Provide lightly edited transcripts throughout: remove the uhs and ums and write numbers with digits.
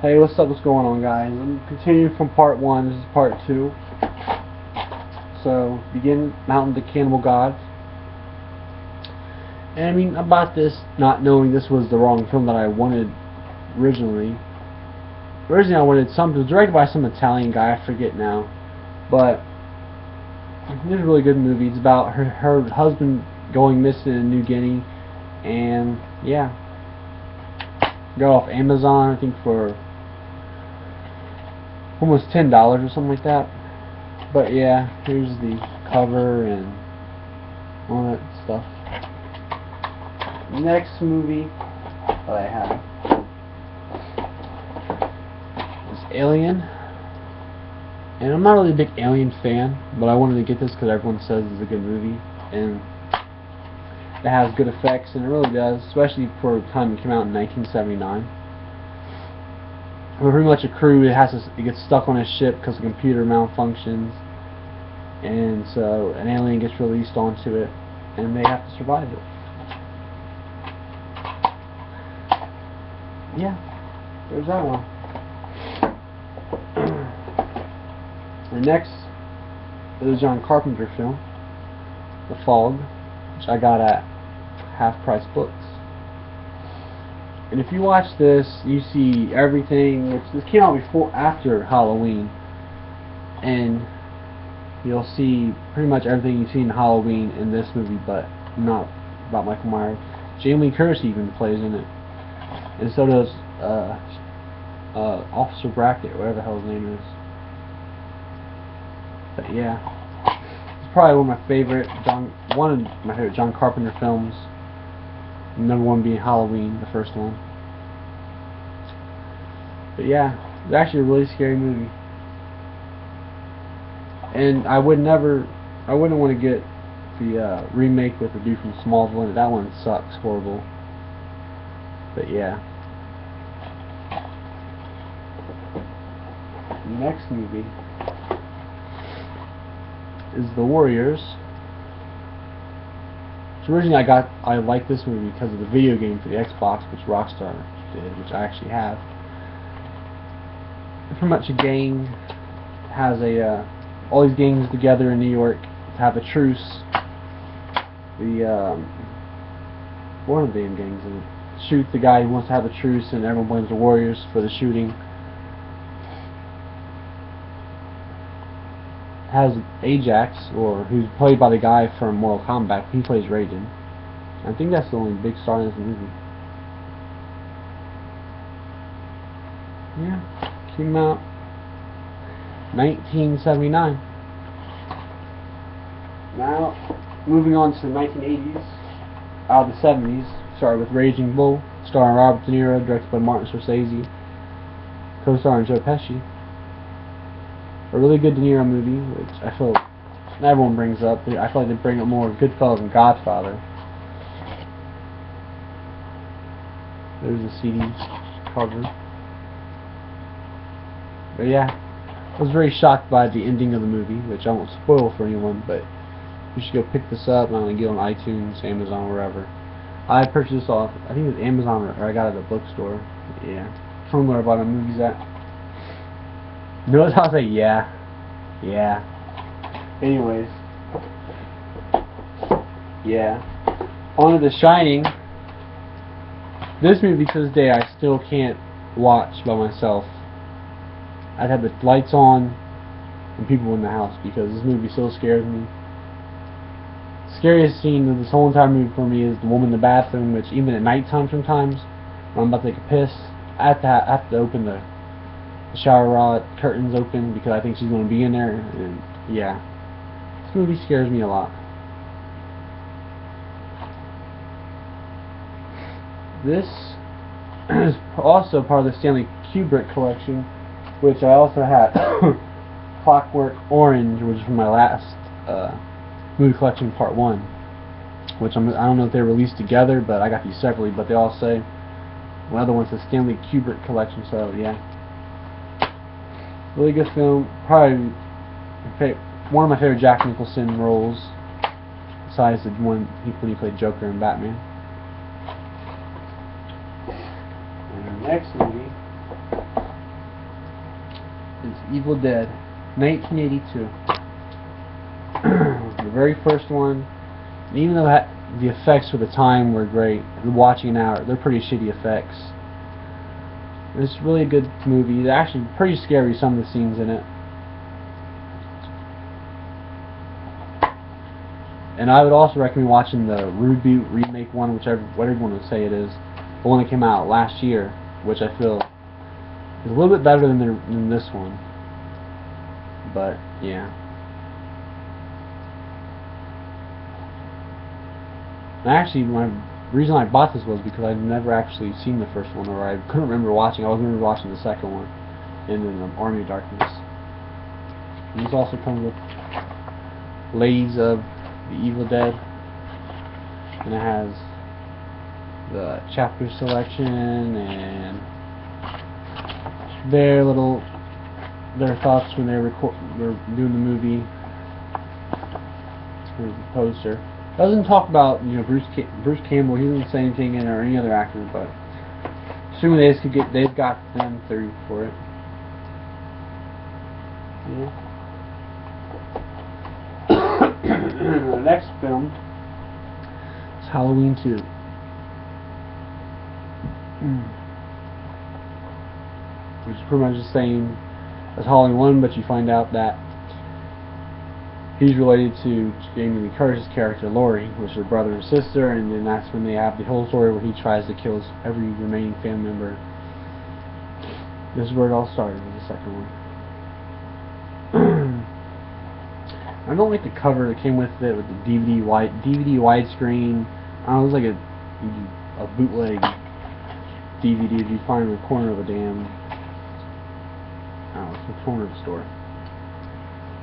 Hey, what's up? What's going on, guys? I'm continuing from part 1. This is part 2. So, begin Mountain of the Cannibal Gods. And I mean, about this, not knowing this was the wrong film that I wanted originally. Originally, I wanted something. It was directed by some Italian guy, I forget now. But, it's a really good movie. It's about her husband going missing in New Guinea. And, yeah. Got off Amazon, I think, for almost $10 or something like that. But yeah, here's the cover and all that stuff. Next movie that I have is Alien. And I'm not really a big Alien fan, but I wanted to get this because everyone says it's a good movie. And it has good effects, and it really does, especially for the time it came out in 1979. Pretty much a crew it gets stuck on a ship because the computer malfunctions, and so an alien gets released onto it, and they have to survive it. Yeah, there's that one. The next is a John Carpenter film, The Fog, which I got at Half Price Books. And if you watch this, you see everything, which this came out after Halloween, and you'll see pretty much everything you've seen in Halloween in this movie, but not about Michael Myers. Jamie Lee Curtis even plays in it, and so does Officer Brackett, whatever the hell his name is. But yeah, it's probably one of my favorite John Carpenter films. Number one being Halloween, the first one. But yeah, it's actually a really scary movie. And I wouldn't want to get the remake with the dude from Smallville in it. That one sucks, horrible. But yeah. The next movie is The Warriors. So originally I liked this movie because of the video game for the Xbox, which Rockstar did, which I actually have. It's pretty much a gang has all these gangs together in New York to have a truce. One of the damn gangs shoots the guy who wants to have a truce, and everyone blames the Warriors for the shooting. Has Ajax, who's played by the guy from Mortal Kombat. He plays Raiden. I think that's the only big star in this movie. Yeah, came out 1979. Now, moving on to the 1980s, out of the 70s, started with Raging Bull, starring Robert De Niro, directed by Martin Scorsese, co-starring Joe Pesci. A really good De Niro movie, which I feel everyone brings up. I feel like they bring up more Goodfellas and Godfather. There's the CD cover. But yeah, I was very shocked by the ending of the movie, which I won't spoil for anyone, but you should go pick this up. I'm going to get it on iTunes, Amazon, wherever. I purchased this off, I think it was Amazon, or I got it at a bookstore. Yeah, from where I bought the movies at. Notice how I say yeah. Yeah. Anyways. Yeah. On to The Shining. This movie to this day I still can't watch by myself. I'd have the lights on and people in the house because this movie still scares me. The scariest scene of this whole entire movie for me is the woman in the bathroom, which even at nighttime sometimes, when I'm about to take a piss, I have to open the shower rod curtains open because I think she's going to be in there, and yeah, this movie scares me a lot. This is also part of the Stanley Kubrick collection, which I also had Clockwork Orange, which is from my last movie collection, part 1, which I don't know if they're released together, but I got these separately, but they all say, one other one says Stanley Kubrick collection, so yeah. Really good film. Probably one of my favorite Jack Nicholson roles, besides the one when he played Joker in Batman. And the next movie Evil Dead, 1982. The very first one. And even though the effects for the time were great, watching it now, they're pretty shitty effects. It's really a good movie. It's actually pretty scary, some of the scenes in it. And I would also recommend watching the reboot, remake one, whatever you want to say it is. The one that came out last year, which I feel is a little bit better than this one. But, yeah. And actually, my reason I bought this was because I'd never actually seen the first one, or I couldn't remember watching. I wasn't remember watching the second one, and then Army of Darkness. And these also come with Ladies of the Evil Dead, and it has the chapter selection and their thoughts when they're doing the movie. Here's the poster. Doesn't talk about Bruce Campbell. He doesn't say anything in it, or any other actor, but assuming they've got them through for it. Yeah. The next film is Halloween 2. Which is pretty much the same as Halloween 1, but you find out that he's related to Jamie Lee Curtis's character Laurie, which is her brother and sister, and then that's when they have the whole story where he tries to kill every remaining family member. This is where it all started in the second one. I don't like the cover that came with it, with the DVD widescreen. I don't know, it was like a bootleg DVD that you find in the corner of a damn, I don't know, it's the corner of the store.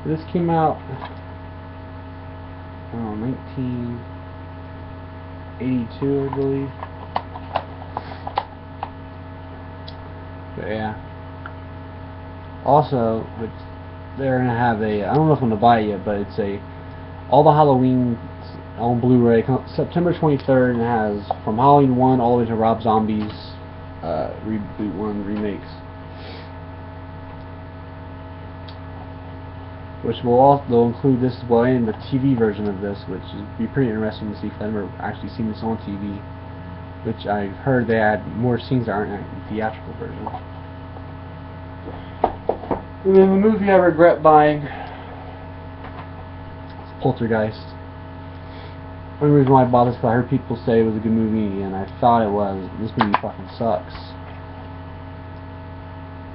This came out 1982, I believe. But yeah. Also, they're gonna have I don't know if I'm gonna buy it yet, but it's all the Halloween on Blu-ray, September 23rd, and it has from Halloween 1 all the way to Rob Zombie's reboot one remakes. Which they'll include this as well, and the TV version of this, which would be pretty interesting to see, because I've never actually seen this on TV. Which I've heard they add more scenes that aren't in the theatrical version. And then the movie I regret buying is Poltergeist. The only reason why I bought this is because I heard people say it was a good movie, and I thought it was. This movie fucking sucks.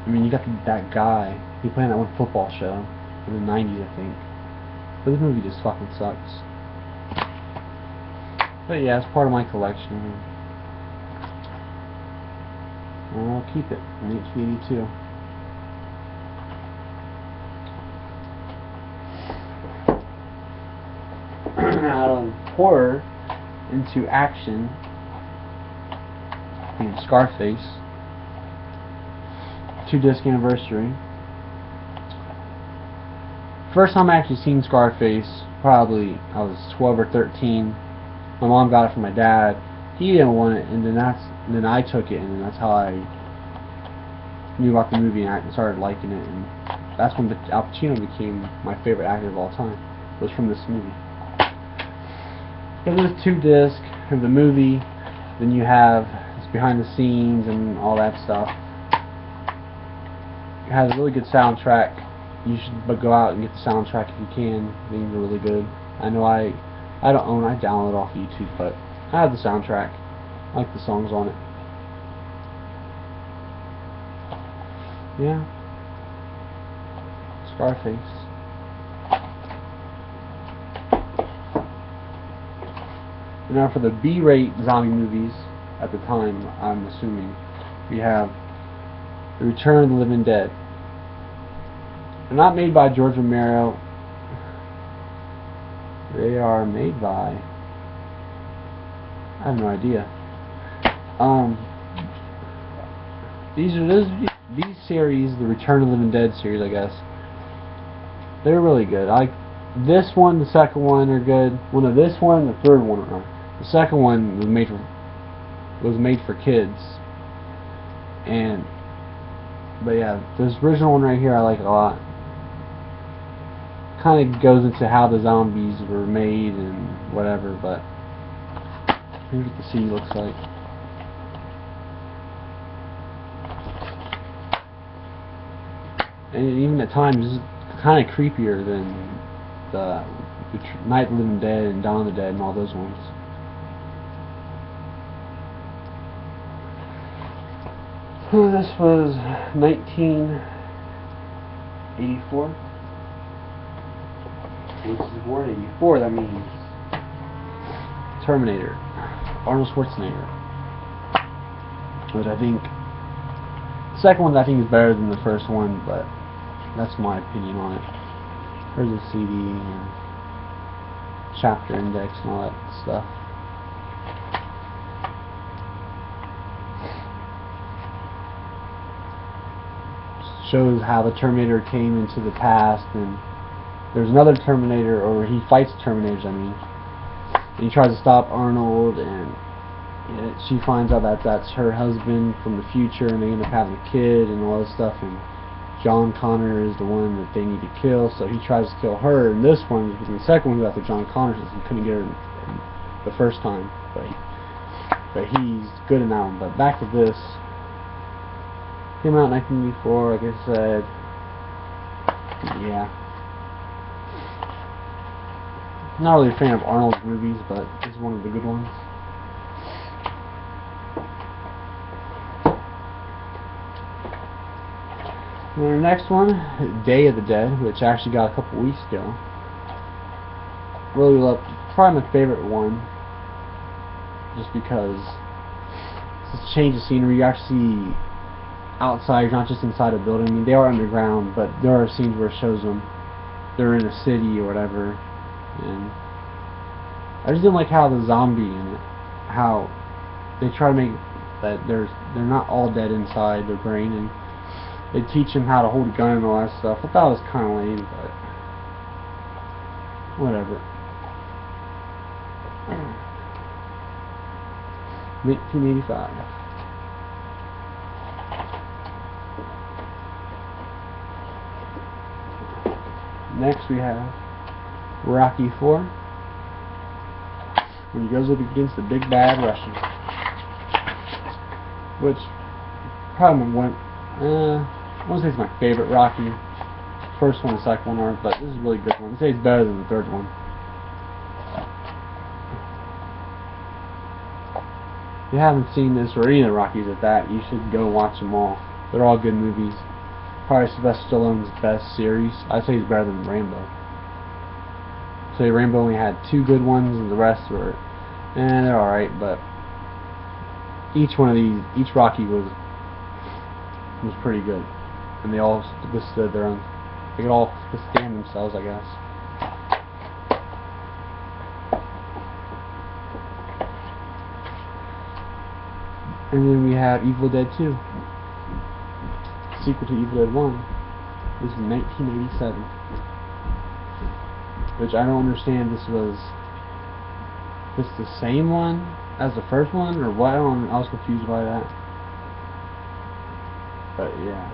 I mean, you got that guy. He played in that one football show in the 90s, I think. But this movie just fucking sucks. But yeah, it's part of my collection. And I'll keep it in 1982. Out of horror into action, and Scarface, 2-disc anniversary. First time I actually seen Scarface, probably I was 12 or 13. My mom got it from my dad. He didn't want it, and then I took it, and that's how I knew about the movie and I started liking it. And that's when Al Pacino became my favorite actor of all time. It was from this movie. It was 2-disc of the movie. Then you have it's behind the scenes and all that stuff. It has a really good soundtrack. You should go out and get the soundtrack if you can. Things are really good. I know I don't own it. I download it off YouTube, but I have the soundtrack. I like the songs on it. Yeah. Scarface. And now for the B-rate zombie movies at the time, I'm assuming, we have The Return of the Living Dead. They're not made by George Romero. They are made by... I have no idea. These series, the Return of the Living Dead series, I guess, they're really good. This one, the second one are good. Well, no, this one, the third one are. The second one was made for kids, and But yeah, this original one right here I like a lot. Kind of goes into how the zombies were made and whatever, but here's what the city looks like. And even at times, this is kind of creepier than the Night of the Living Dead and Dawn of the Dead and all those ones. So this was 1984. Which is born in 84, that means Terminator. Arnold Schwarzenegger. But I think the second one I think is better than the first one, but that's my opinion on it. Here's a CD and chapter index and all that stuff. Shows how the Terminator came into the past, and there's another Terminator, or he fights Terminators, I mean, and he tries to stop Arnold, and she finds out that that's her husband from the future, and they end up having a kid and all this stuff, and John Connor is the one that they need to kill, so he tries to kill her. And this one, because the second one, after John Connor, since he couldn't get her the first time, but he's good in that one. But back to this, came out in 1984, like I said. Yeah, not really a fan of Arnold's movies, but this is one of the good ones. And our next one, Day of the Dead, which I actually got a couple weeks ago. Really love, probably my favorite one, just because it's a change of scenery. You actually see outside, you're not just inside a building. I mean, they are underground, but there are scenes where it shows them they're in a city or whatever. And I just didn't like how the zombie in it, how they try to make that they're not all dead inside their brain, and they teach him how to hold a gun and all that stuff. I thought it was kind of lame, but whatever. 1985. Next we have Rocky IV, when he goes up against the big bad Russian, which probably went, I won't say it's my favorite Rocky. First one and second one aren't, but this is a really good one. I'd say it's better than the third one. If you haven't seen this, or any of the Rockies at that, you should go watch them all. They're all good movies. Probably Sylvester Stallone's best series. I'd say he's better than Rambo. So Rambo only had 2 good ones, and the rest were, they're alright, but each one of these, each Rocky was pretty good, and they all withstood their own. They could all withstand themselves, I guess. And then we have Evil Dead 2, sequel to Evil Dead 1. This is 1987, which I don't understand. This was the same one as the first one, or what? I was confused by that. But yeah,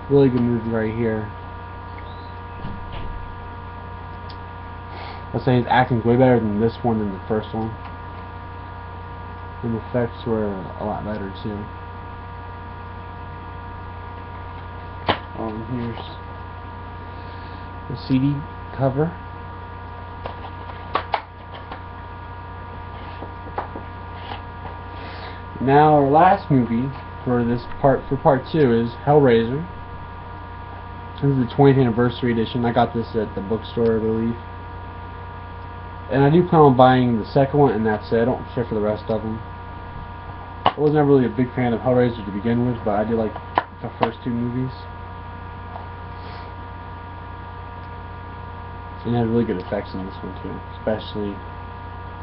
really good movie right here. I'll say his acting's way better than this one than the first one, and the effects were a lot better too. Here's the CD cover. Now our last movie for part 2 is Hellraiser. This is the 20th anniversary edition. I got this at the bookstore, I believe. And I do plan on buying the second one, and that's it. I don't care for the rest of them. I was never really a big fan of Hellraiser to begin with, but I do like the first 2 movies. And it had really good effects in this one too, especially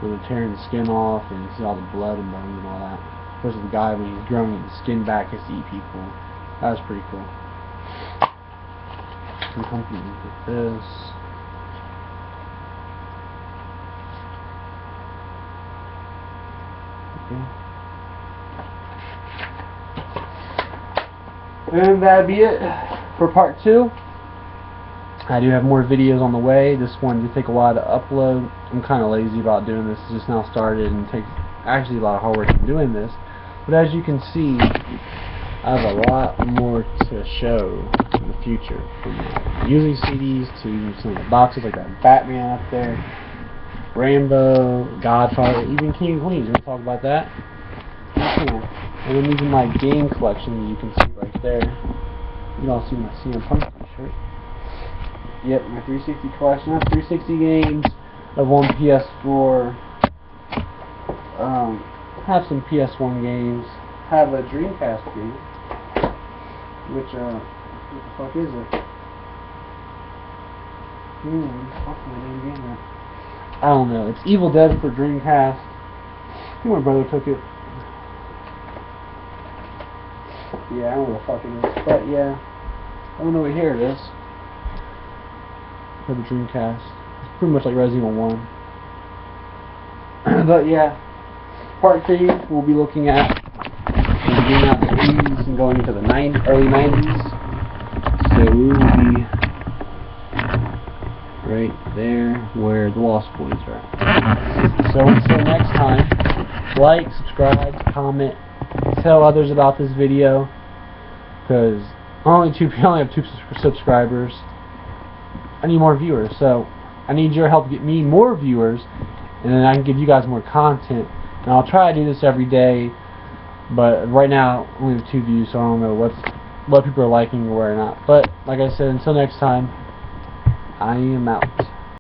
when they're tearing the skin off and you see all the blood and bones and all that. Especially the guy when he's growing the skin back has to eat people. That was pretty cool. And something like this. Okay. And that'd be it for part 2. I do have more videos on the way. This one did take a while to upload. I'm kind of lazy about doing this. It's just now started and takes actually a lot of hard work in doing this. But as you can see, I have a lot more to show in the future. From using CDs to some of the boxes like that Batman up there, Rambo, Godfather, even King of Queens. You want to talk about that? And then these are my game collection, as you can see right there. You can all see my CM Punk t-shirt. Yep, my 360 collection. That's 360 games. I have one PS4. Have some PS1 games. Have a Dreamcast game. Which, what the fuck is it? What's my name game? I don't know. It's Evil Dead for Dreamcast. I think my brother took it. Yeah, I don't know what the fuck it is. But yeah. I don't know what here it is. For the Dreamcast. It's pretty much like Resident Evil 1. But yeah. Part 3 we'll be looking at getting out the 80s and going into the early 90s. So we will be right there where the Lost Boys are at. So until next time, like, subscribe, comment, tell others about this video, because I only have 2 subscribers. I need more viewers, so I need your help to get me more viewers, and then I can give you guys more content. And I'll try to do this every day, but right now I only have 2 views, so I don't know what people are liking or not. But like I said, until next time, I am out.